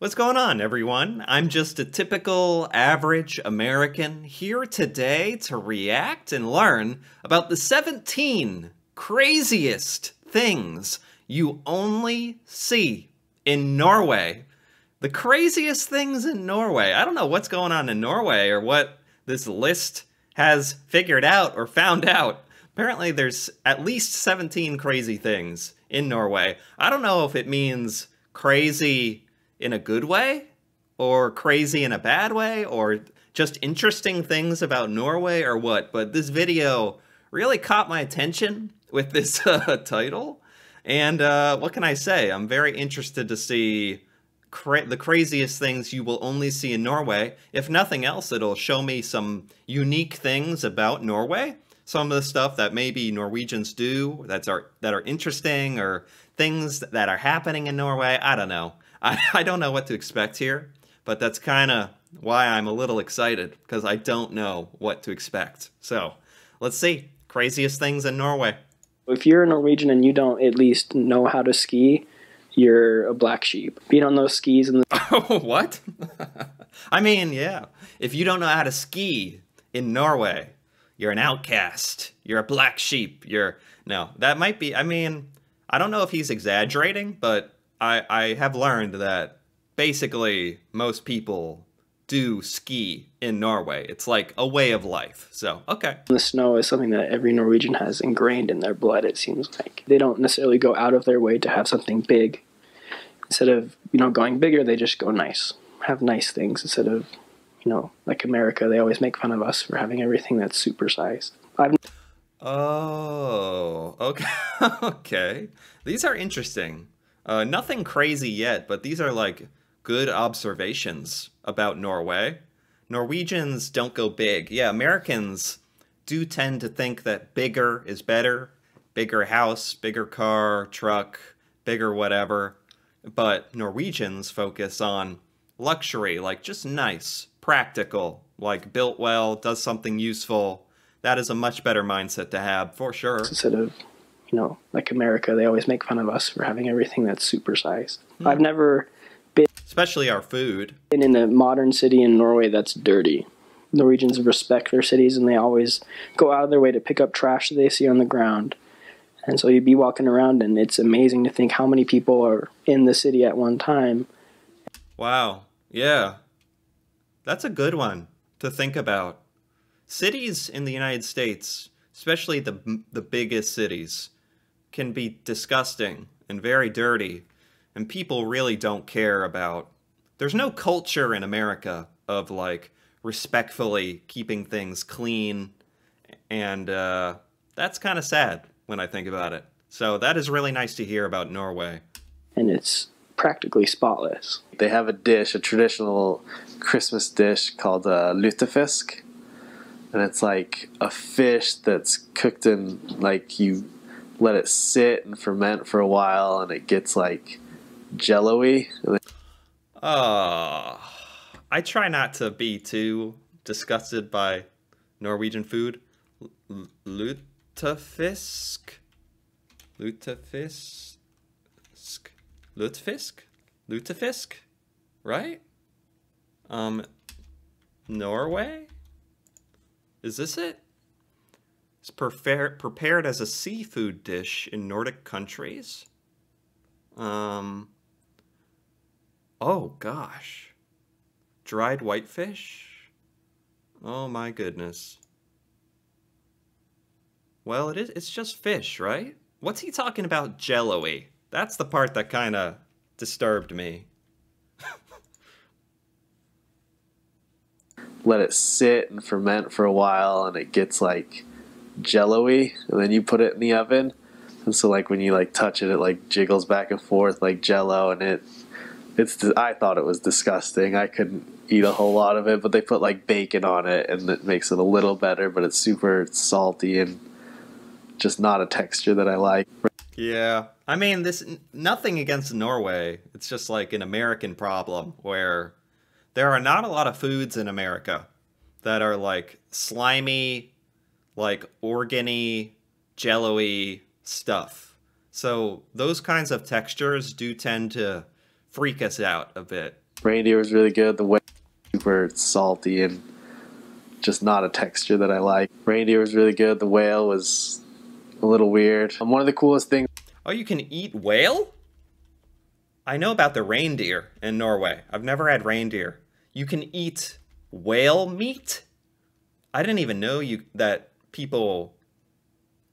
What's going on, everyone? I'm just a typical average American here today to react and learn about the 17 craziest things you only see in Norway. The craziest things in Norway. I don't know what's going on in Norway or what this list has figured out or found out. Apparently there's at least 17 crazy things in Norway. I don't know if it means crazy in a good way, or crazy in a bad way, or just interesting things about Norway or what, but this video really caught my attention with this title, and what can I say? I'm very interested to see the craziest things you will only see in Norway. If nothing else, it'll show me some unique things about Norway, some of the stuff that maybe Norwegians do that are interesting, or things that are happening in Norway. I don't know. I don't know what to expect here, but that's kind of why I'm a little excited, because I don't know what to expect. So, let's see. Craziest things in Norway. If you're a Norwegian and you don't at least know how to ski, you're a black sheep. Being on those skis and Oh, what? I mean, yeah. If you don't know how to ski in Norway, you're an outcast. You're a black sheep. No, that might be, I mean, I don't know if he's exaggerating, but I have learned that basically most people do ski in Norway. It's like a way of life. So, okay. the snow is something that every Norwegian has ingrained in their blood, it seems like. They don't necessarily go out of their way to have something big. Instead of, going bigger, they just go nice. Have nice things instead of, like America, they always make fun of us for having everything that's supersized. Oh, okay. Okay. These are interesting. Nothing crazy yet, but these are like good observations about Norway. Norwegians don't go big. Yeah, Americans do tend to think that bigger is better. Bigger house, bigger car, truck, bigger whatever. But Norwegians focus on luxury, like just nice, practical, like built well, does something useful. That is a much better mindset to have, for sure. Instead of, like America, they always make fun of us for having everything that's supersized. I've never been... Especially our food. ...been in a modern city in Norway that's dirty. Norwegians respect their cities, and they always go out of their way to pick up trash that they see on the ground. And so you'd be walking around, and it's amazing to think how many people are in the city at one time. Wow. Yeah. That's a good one to think about. Cities in the United States, especially the biggest cities, can be disgusting and very dirty, and people really don't care about... There's no culture in America of, like, respectfully keeping things clean, and that's kind of sad when I think about it. So that is really nice to hear about Norway. And it's practically spotless. They have a dish, a traditional Christmas dish called lutefisk. And it's like a fish that's cooked in, like, you let it sit and ferment for a while, and it gets, like, jello-y. I try not to be too disgusted by Norwegian food. Lutefisk? Lutefisk? Lutefisk? Lutefisk? Right? Norway? Is this it? It's prepared as a seafood dish in Nordic countries. Oh gosh. Dried whitefish? Oh my goodness. Well, it's just fish, right? What's he talking about jello-y? That's the part that kind of disturbed me. Let it sit and ferment for a while, and it gets, like, jello-y, and then you put it in the oven, and so, like, when you, like, touch it, it, like, jiggles back and forth like jello, and I thought it was disgusting. I couldn't eat a whole lot of it, but they put, like, bacon on it, and it makes it a little better, but it's super salty and just not a texture that I like. Yeah, I mean, nothing against Norway. It's just like an American problem where there are not a lot of foods in America that are like slimy, like organy, jello-y stuff. So those kinds of textures do tend to freak us out a bit. Reindeer was really good. The whale was super salty and just not a texture that I like. Reindeer was really good. The whale was a little weird. One of the coolest things. Oh, you can eat whale? I know about the reindeer in Norway. I've never had reindeer. You can eat whale meat? I didn't even know that people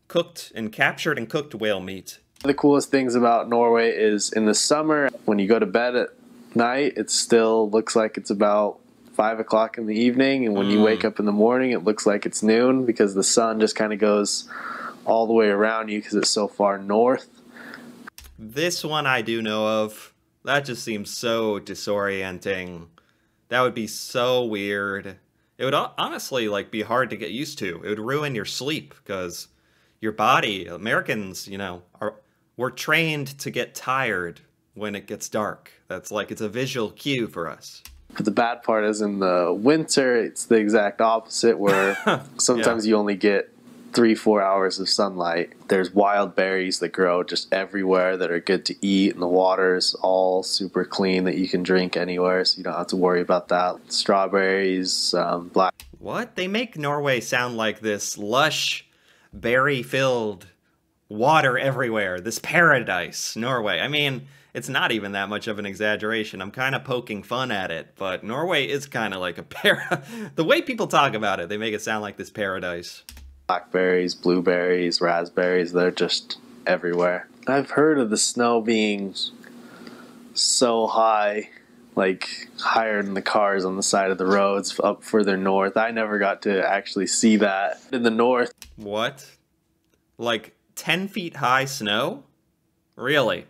cooked and captured and cooked whale meat. One of the coolest things about Norway is in the summer, when you go to bed at night, it still looks like it's about 5 o'clock in the evening, and when you wake up in the morning, it looks like it's noon because the sun just kind of goes all the way around you because it's so far north. This one I do know of. That just seems so disorienting. That would be so weird. It would honestly be hard to get used to. It would ruin your sleep because your body, Americans, we're trained to get tired when it gets dark. That's it's a visual cue for us. But the bad part is in the winter, it's the exact opposite where sometimes you only get 3-4 hours of sunlight. There's wild berries that grow just everywhere that are good to eat, and the water's all super clean that you can drink anywhere, so you don't have to worry about that. Strawberries, black. What? They make Norway sound like this lush, berry-filled water everywhere. This paradise, Norway. I mean, it's not even that much of an exaggeration. I'm kind of poking fun at it, but Norway is kind of like a the way people talk about it, they make it sound like this paradise. Blackberries, blueberries, raspberries, they're just everywhere. I've heard of the snow being so high, higher than the cars on the side of the roads up further north. I never got to actually see that. In the north. What? 10 feet high snow? Really?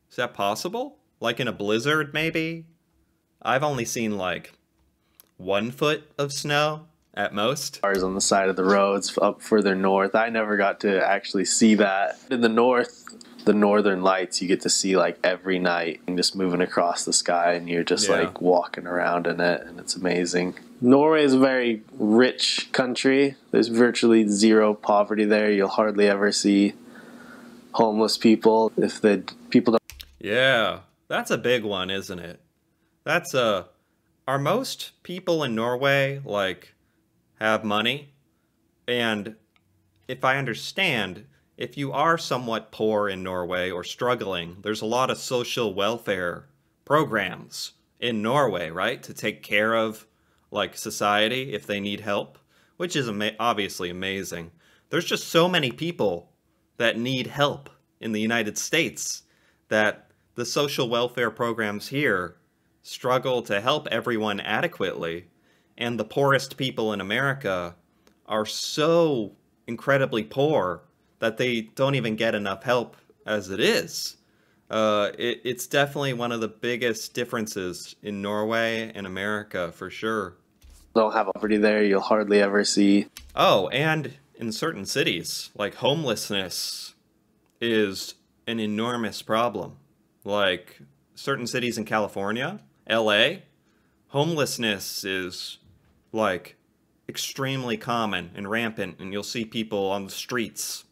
Is that possible? In a blizzard, maybe? I've only seen 1 foot of snow at most. Cars on the side of the roads up further north. I never got to actually see that. In the north, the northern lights you get to see every night and just moving across the sky, and you're just walking around in it, and it's amazing. Norway is a very rich country. There's virtually zero poverty there. You'll hardly ever see homeless people. If the people don't. Yeah, that's a big one, isn't it? That's are most people in Norway have money? And if I understand, if you are somewhat poor in Norway or struggling, there's a lot of social welfare programs in Norway, right? To take care of society if they need help, which is obviously amazing. There's just so many people that need help in the United States that the social welfare programs here struggle to help everyone adequately. And the poorest people in America are so incredibly poor that they don't even get enough help as it is. It's definitely one of the biggest differences in Norway and America, for sure. Don't have poverty there, you'll hardly ever see. Oh, and in certain cities, homelessness is an enormous problem. Certain cities in California, LA, homelessness is extremely common and rampant, and you'll see people on the streets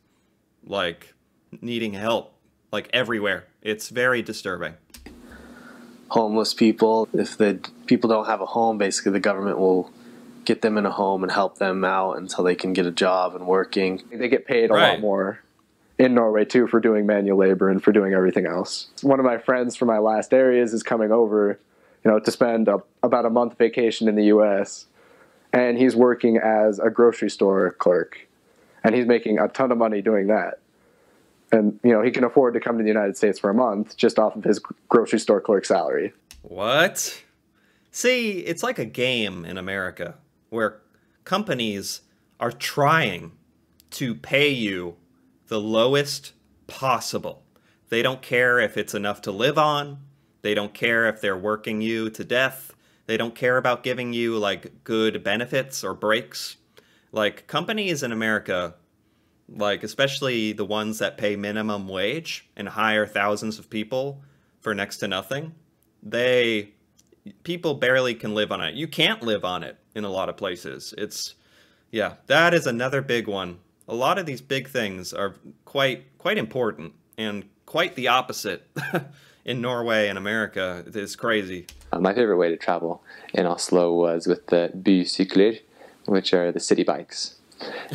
needing help everywhere. It's very disturbing. Homeless people, if the people don't have a home, basically the government will get them in a home and help them out until they can get a job and working. They get paid a lot more in Norway too for doing manual labor and for doing everything else. One of my friends from my last areas is coming over, to spend about a month vacation in the US, and he's working as a grocery store clerk, and he's making a ton of money doing that. And, he can afford to come to the United States for a month just off of his grocery store clerk salary. What? See, it's like a game in America where companies are trying to pay you the lowest possible. They don't care if it's enough to live on. They don't care if they're working you to death. They don't care about giving you good benefits or breaks. Companies in America, especially the ones that pay minimum wage and hire thousands of people for next to nothing, people barely can live on it. You can't live on it in a lot of places. That is another big one. A lot of these big things are quite important and quite the opposite in Norway and America. It's crazy. My favorite way to travel in Oslo was with the bysykler, which are the city bikes.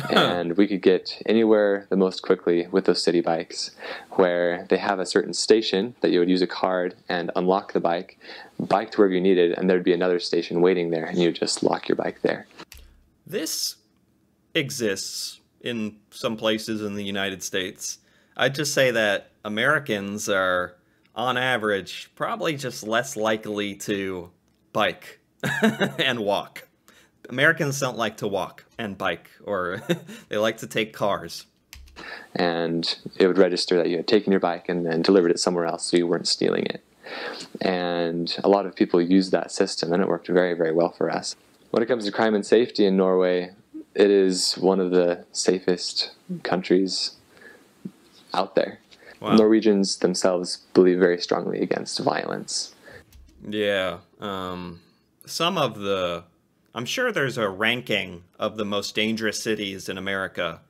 And we could get anywhere the most quickly with those city bikes, where they have a certain station that you would use a card and unlock the bike to wherever you needed, and there'd be another station waiting there, and you would just lock your bike there. This exists in some places in the United States. I'd just say that Americans are, on average, probably just less likely to bike and walk. Americans don't like to walk and bike, or they like to take cars. And it would register that you had taken your bike and then delivered it somewhere else, so you weren't stealing it. And a lot of people used that system, and it worked very, very well for us. When it comes to crime and safety in Norway, it is one of the safest countries out there. Wow. Norwegians themselves believe very strongly against violence. Yeah. I'm sure there's a ranking of the most dangerous cities in America.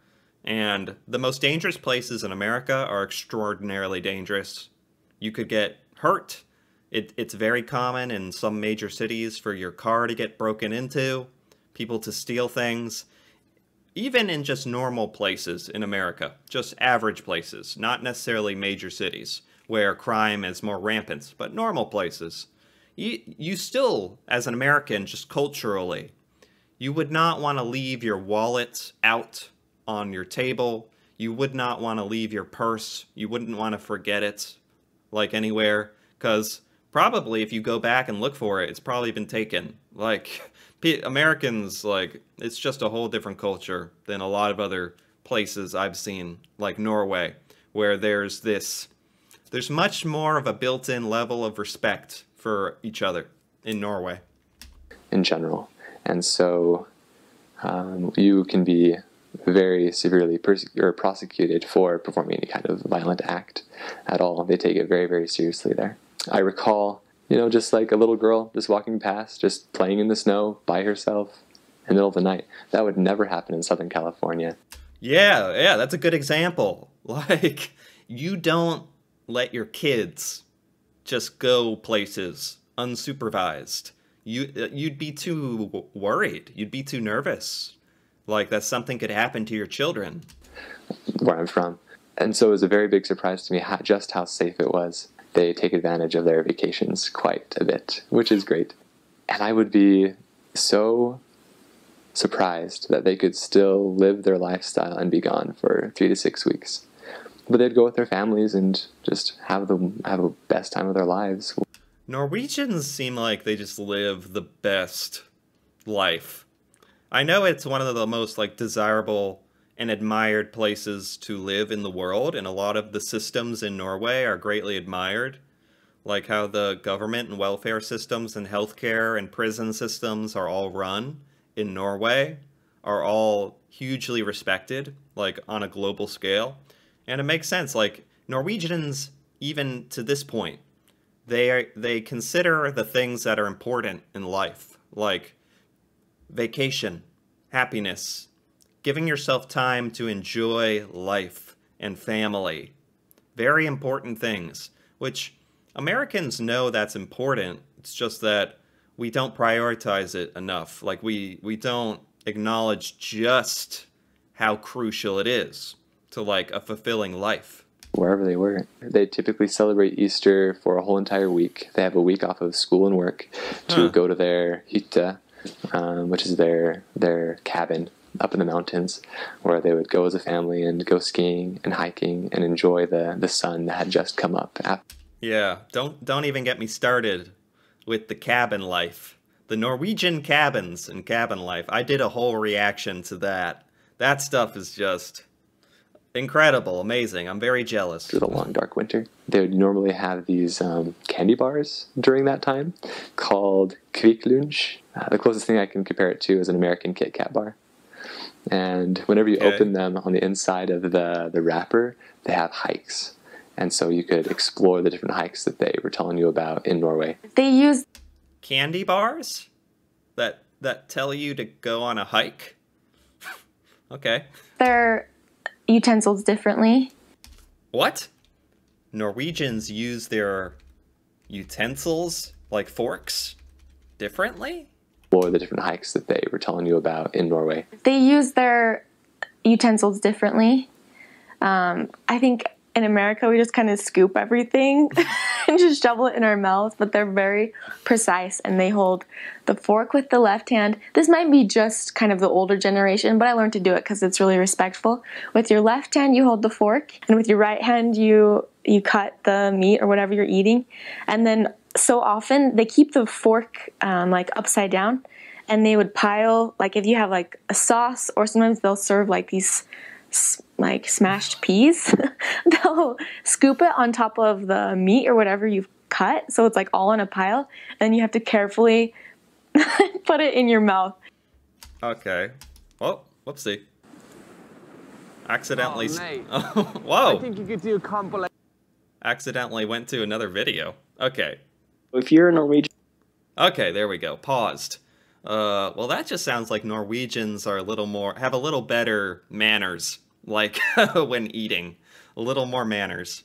And the most dangerous places in America are extraordinarily dangerous. You could get hurt. It's very common in some major cities for your car to get broken into, people to steal things. Even in just normal places in America, just average places, not necessarily major cities where crime is more rampant, but normal places. You still, as an American, just culturally, you would not want to leave your wallet out on your table. You would not want to leave your purse. You wouldn't want to forget it, like anywhere, because probably if you go back and look for it, it's probably been taken. Like, Americans, like, it's just a whole different culture than a lot of other places I've seen, like Norway, where there's much more of a built-in level of respect for each other in Norway. In general. And so you can be very severely prosecuted for performing any kind of violent act at all. They take it very, very seriously there. I recall, just like a little girl just walking past, just playing in the snow by herself in the middle of the night. That would never happen in Southern California. Yeah, that's a good example. Like, you don't let your kids just go places unsupervised. You'd be too worried. You'd be too nervous. Like, that something could happen to your children. Where I'm from. And so it was a very big surprise to me just how safe it was. They take advantage of their vacations quite a bit, which is great. And I would be so surprised that they could still live their lifestyle and be gone for 3 to 6 weeks. But they'd go with their families and just have the best time of their lives. Norwegians seem like they just live the best life. I know it's one of the most desirable and admired places to live in the world, and a lot of the systems in Norway are greatly admired, like how the government and welfare systems and healthcare and prison systems are all run in Norway, are all hugely respected, on a global scale. And it makes sense, Norwegians, even to this point, they consider the things that are important in life, like vacation, happiness, giving yourself time to enjoy life and family. Very important things, which Americans know that's important. It's just that we don't prioritize it enough. We don't acknowledge just how crucial it is to a fulfilling life. Wherever they were. They typically celebrate Easter for a whole entire week. They have a week off of school and work to go to their hytte, which is their cabin up in the mountains, where they would go as a family and go skiing and hiking and enjoy the sun that had just come up. Yeah, don't even get me started with the cabin life. The Norwegian cabins and cabin life. I did a whole reaction to that. That stuff is just incredible, amazing. I'm very jealous. Through the long, dark winter. They would normally have these candy bars during that time called Kvikk Lunsj. The closest thing I can compare it to is an American Kit Kat bar. And whenever you open them, on the inside of the wrapper, they have hikes. And so you could explore the different hikes that they were telling you about in Norway. They use candy bars that tell you to go on a hike? Okay. their utensils differently. What? Norwegians use their utensils, like forks, differently? Or the different hikes that they were telling you about in Norway? They use their utensils differently. I think in America we just kind of scoop everything and just shovel it in our mouths, but they're very precise and they hold the fork with the left hand. This might be just kind of the older generation, but I learned to do it because it's really respectful. With your left hand you hold the fork, and with your right hand you cut the meat or whatever you're eating. And then so often they keep the fork like upside down, and they would pile, like if you have like a sauce, or sometimes they'll serve like these like smashed peas, they'll scoop it on top of the meat or whatever you've cut, so it's like all in a pile, and you have to carefully put it in your mouth. Okay. Oh, whoopsie. Accidentally. Oh, mate. Whoa! I think you could do a compilation. Accidentally went to another video. Okay. If you're a Norwegian, Okay, there we go. Paused. Well, that just sounds like Norwegians are a little more, have a little better manners, like when eating. A little more manners.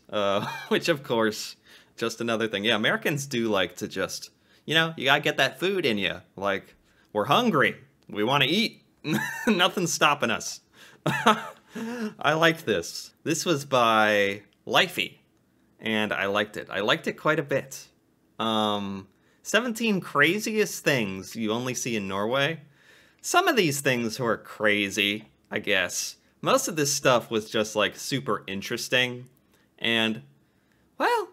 Which, of course, just another thing. Yeah, Americans do like to just, you gotta get that food in you. Like, we're hungry. We want to eat. Nothing's stopping us. I liked this. This was by Lifey, and I liked it. I liked it quite a bit. 17 craziest things you only see in Norway. Some of these things were crazy, I guess. Most of this stuff was just like super interesting. And, well,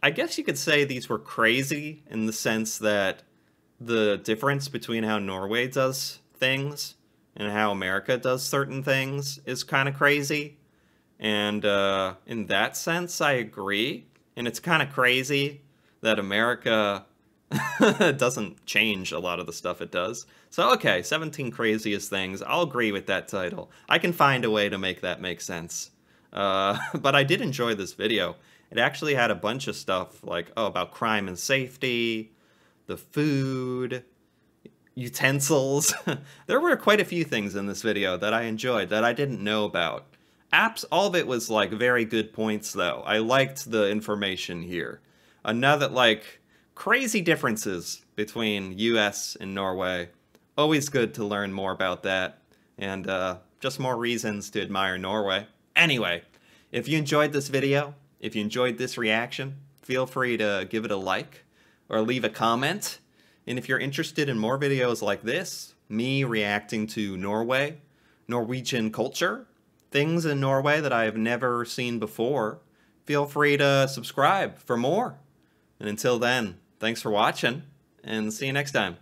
I guess you could say these were crazy in the sense that the difference between how Norway does things and how America does certain things is kind of crazy. And in that sense, I agree. And it's kind of crazy that America doesn't change a lot of the stuff it does. So, okay, 17 craziest things. I'll agree with that title. I can find a way to make that make sense. But I did enjoy this video. It actually had a bunch of stuff like, about crime and safety, the food, utensils. There were quite a few things in this video that I enjoyed that I didn't know about. All of it was like very good points though. I liked the information here. Another, like, crazy differences between US and Norway. Always good to learn more about that. And just more reasons to admire Norway. Anyway, if you enjoyed this video, if you enjoyed this reaction, feel free to give it a like or leave a comment. And if you're interested in more videos like this, me reacting to Norway, Norwegian culture, things in Norway that I have never seen before, feel free to subscribe for more. And until then, thanks for watching, and see you next time.